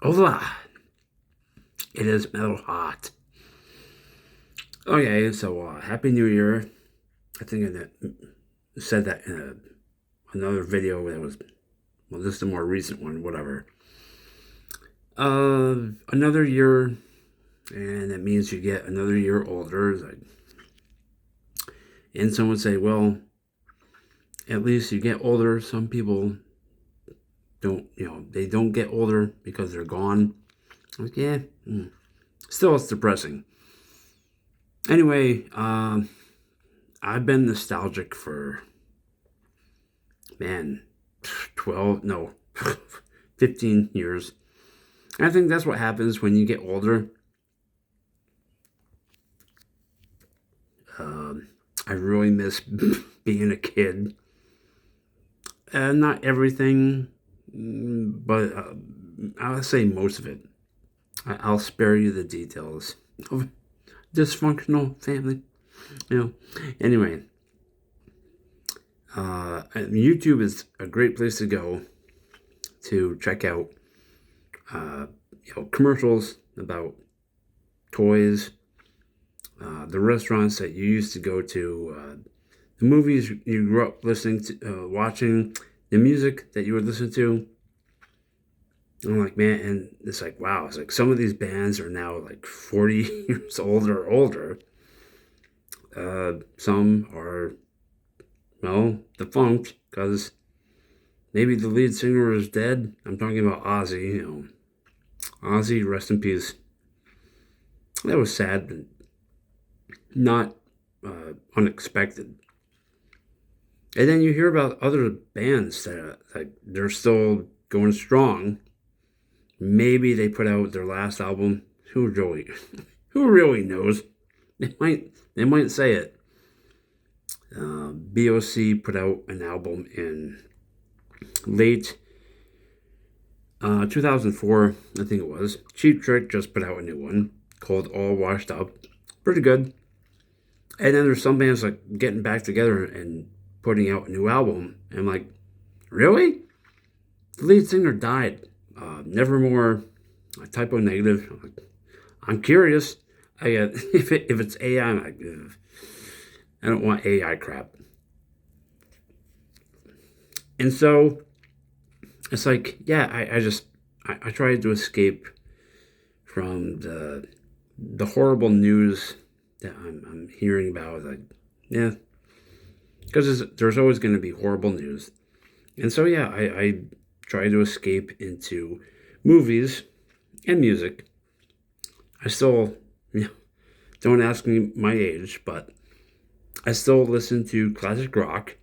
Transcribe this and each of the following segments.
Hola, it is metal hot. Okay, so Happy New Year. I think said that in another video that was, well, this is the more recent one, whatever. Another year, and it means you get another year older. And some would say, well, at least you get older. Some people don't, they don't get older because they're gone. Like, yeah, still it's depressing. Anyway, I've been nostalgic for, man, 12, no, 15 years. And I think that's what happens when you get older. I really miss being a kid. Not everything, but I'll say most of it. I'll spare you the details of dysfunctional family. Anyway, YouTube is a great place to go to check out commercials about toys, the restaurants that you used to go to, the movies you grew up listening to, watching, the music that you would listen to. And I'm like, man, and it's like, wow, it's like some of these bands are now like 40 years old or older. Some are, well, defunct because maybe the lead singer is dead. I'm talking about Ozzy, Ozzy, rest in peace. That was sad, but not unexpected. And then you hear about other bands that like they're still going strong. Maybe they put out their last album. Who really knows? They might say it. BOC put out an album in late 2004, I think it was. Cheap Trick just put out a new one called All Washed Up. Pretty good. And then there's some bands like getting back together and putting out a new album. And I'm like, really? The lead singer died. Nevermore, Typo Negative. I'm curious. If it's AI, I'm like, ugh. I don't want AI crap. And so it's like, yeah, I tried to escape from the horrible news that I'm hearing about. Like, yeah, because there's always going to be horrible news. And so, yeah, I try to escape into movies and music. I still, don't ask me my age, but I still listen to classic rock.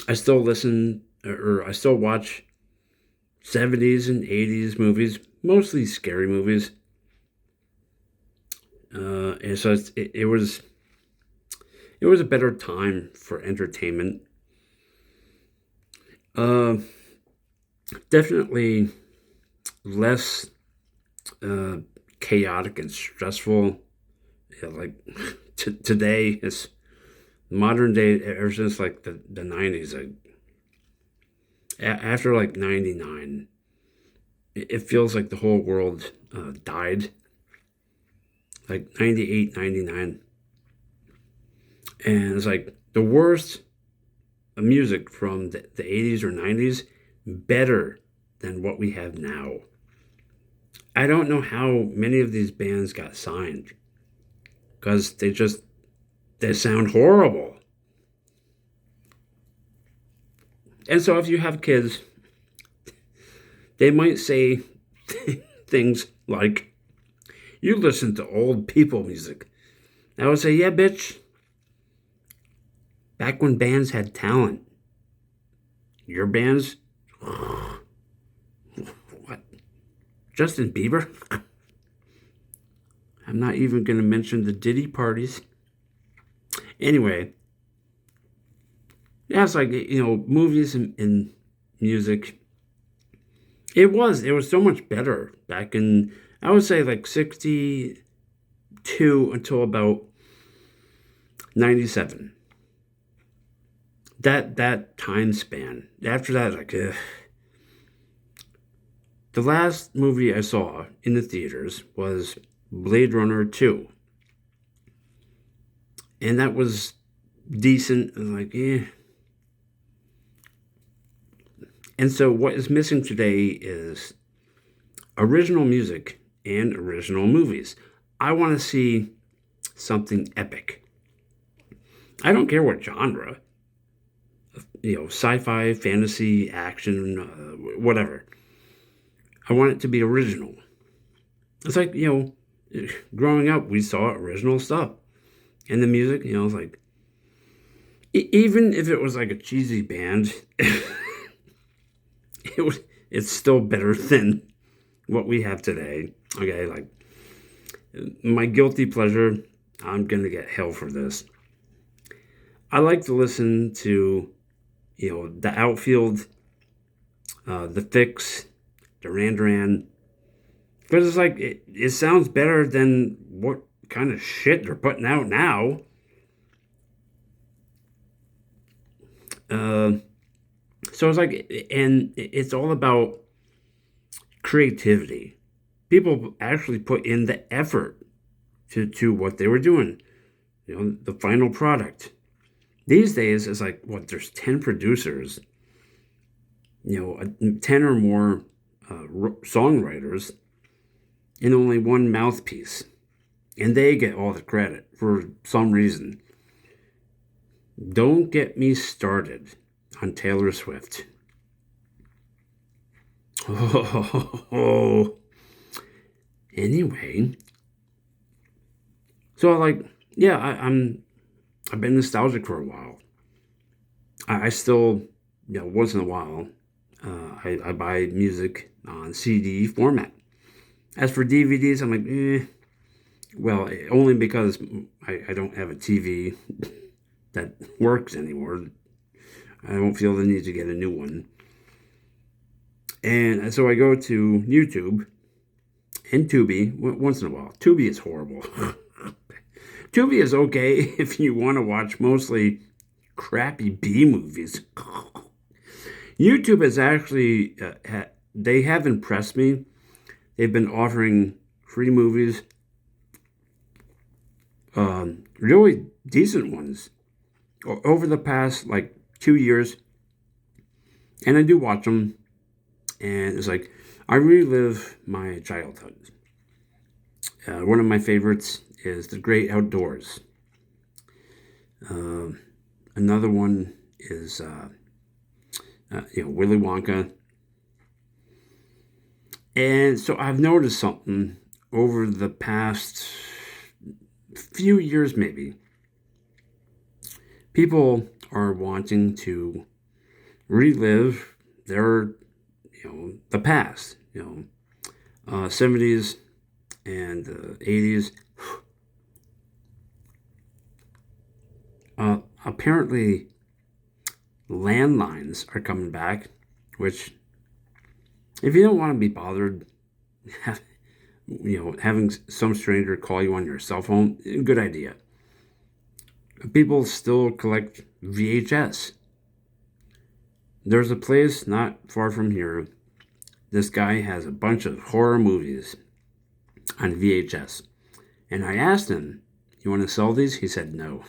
I still I still watch 70s and 80s movies, mostly scary movies. And so it was a better time for entertainment. Definitely less chaotic and stressful. Like today, it's modern day. Ever since like the 90s, like after like 99, it feels like the whole world died. Like 98, 99, and it's like the worst music from the 80s or 90s better than what we have now. I don't know how many of these bands got signed because they sound horrible. And so if you have kids, they might say things like, you listen to old people music. I would say, yeah, bitch. Back when bands had talent. Your bands? What? Justin Bieber? I'm not even going to mention the Diddy parties. Anyway, yeah, it's like, movies and music. It was so much better back in, I would say, like 62 until about 97. That time span. After that, like, The last movie I saw in the theaters was Blade Runner 2. And that was decent. Like, eh. And so what is missing today is original music and original movies. I want to see something epic. I don't care what genre. Sci-fi, fantasy, action, whatever. I want it to be original. It's like, growing up, we saw original stuff. And the music, it's like, even if it was like a cheesy band, it's still better than what we have today. Okay, like, my guilty pleasure, I'm going to get hell for this. I like to listen to, The Outfield, The Fix, Duran Duran, because it's like, it sounds better than what kind of shit they're putting out now. So it's like, and it's all about creativity. People actually put in the effort to what they were doing, the final product. These days, it's like, there's 10 producers, 10 or more songwriters, and only one mouthpiece. And they get all the credit for some reason. Don't get me started on Taylor Swift. Oh. Anyway. So I've been nostalgic for a while. I still, once in a while, I buy music on CD format. As for DVDs, I'm like, well, only because I don't have a TV that works anymore. I don't feel the need to get a new one. And so I go to YouTube and Tubi once in a while. Tubi is horrible. Tubi is okay if you want to watch mostly crappy B movies. YouTube has actually, they have impressed me. They've been offering free movies, really decent ones, over the past 2 years. And I do watch them, and it's like, I relive my childhood. One of my favorites is The Great Outdoors. Another one is, Willy Wonka. And so I've noticed something over the past few years, maybe. People are wanting to relive their, the past, 70s and 80s. Apparently, landlines are coming back, which, if you don't want to be bothered, having some stranger call you on your cell phone, good idea. People still collect VHS. There's a place not far from here. This guy has a bunch of horror movies on VHS. And I asked him, you want to sell these? He said no.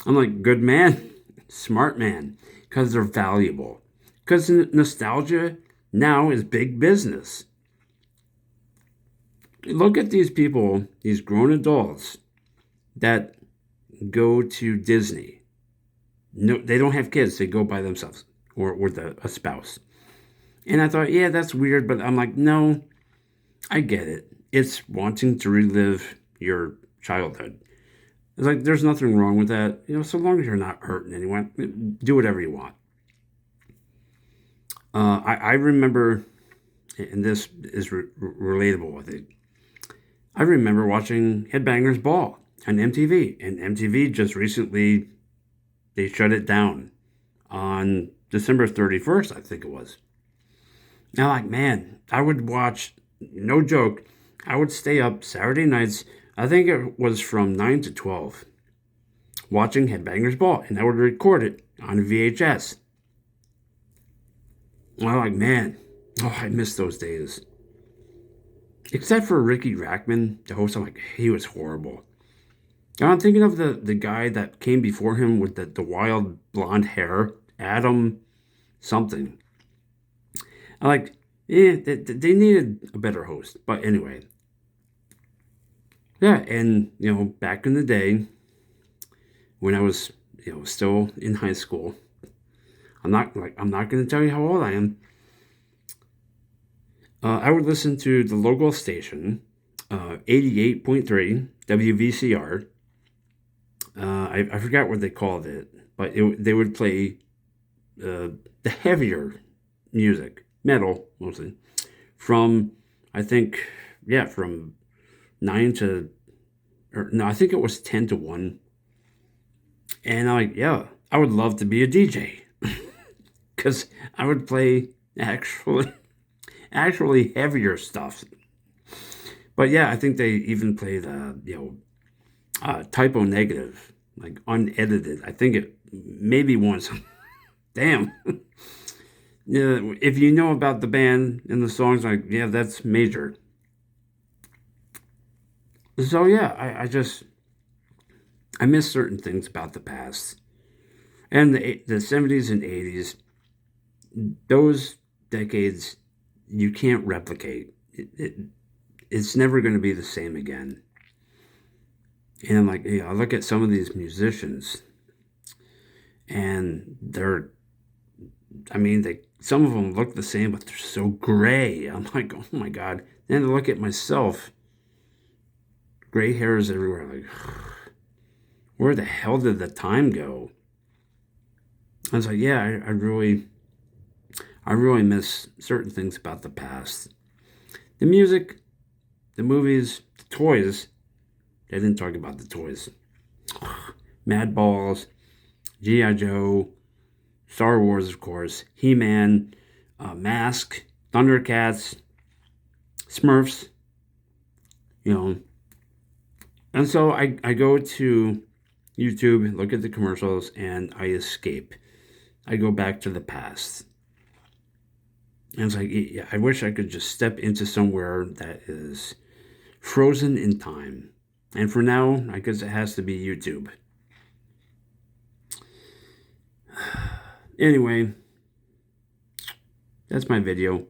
I'm like, good man, smart man, because they're valuable. Because nostalgia now is big business. Look at these people, these grown adults that go to Disney. No, they don't have kids. They go by themselves or with a spouse. And I thought, yeah, that's weird. But I'm like, no, I get it. It's wanting to relive your childhood. It's like, there's nothing wrong with that. So long as you're not hurting anyone, do whatever you want. I remember, and this is relatable with it, I remember watching Headbangers Ball on MTV. And MTV just recently, they shut it down on December 31st, I think it was. Now, man, I would watch, no joke, I would stay up Saturday nights, I think it was from 9 to 12, watching Headbangers Ball, and I would record it on VHS. I'm like, man, Oh, I miss those days. Except for Ricky Rackman, the host, I'm like, he was horrible. And I'm thinking of the guy that came before him with the wild blonde hair, Adam something. I like, they needed a better host. But anyway, yeah, and back in the day when I was still in high school, I'm not going to tell you how old I am. I would listen to the local station, 88.3 WVCR. I forgot what they called it, but they would play the heavier music, metal mostly, from I think from 9 to or no, I think it was 10 to 1. And I'm like, yeah, I would love to be a DJ because I would play actually heavier stuff. But yeah, I think they even play the Typo Negative, like unedited. I think it maybe once. Damn. Yeah, if you know about the band and the songs, like that's major. So yeah, I miss certain things about the past and the 70s and 80s. Those decades you can't replicate. It's never going to be the same again. And I'm like, I look at some of these musicians, and some of them look the same, but they're so gray. I'm like, oh my God. Then I look at myself, gray hairs everywhere. Like, where the hell did the time go? I was like, yeah, I really miss certain things about the past. The music, the movies, the toys. They didn't talk about the toys. Mad Balls, G.I. Joe, Star Wars, of course, He-Man, Mask, Thundercats, Smurfs, And so I go to YouTube, look at the commercials, and I escape. I go back to the past. And it's like, yeah, I wish I could just step into somewhere that is frozen in time. And for now, I guess it has to be YouTube. Anyway, that's my video.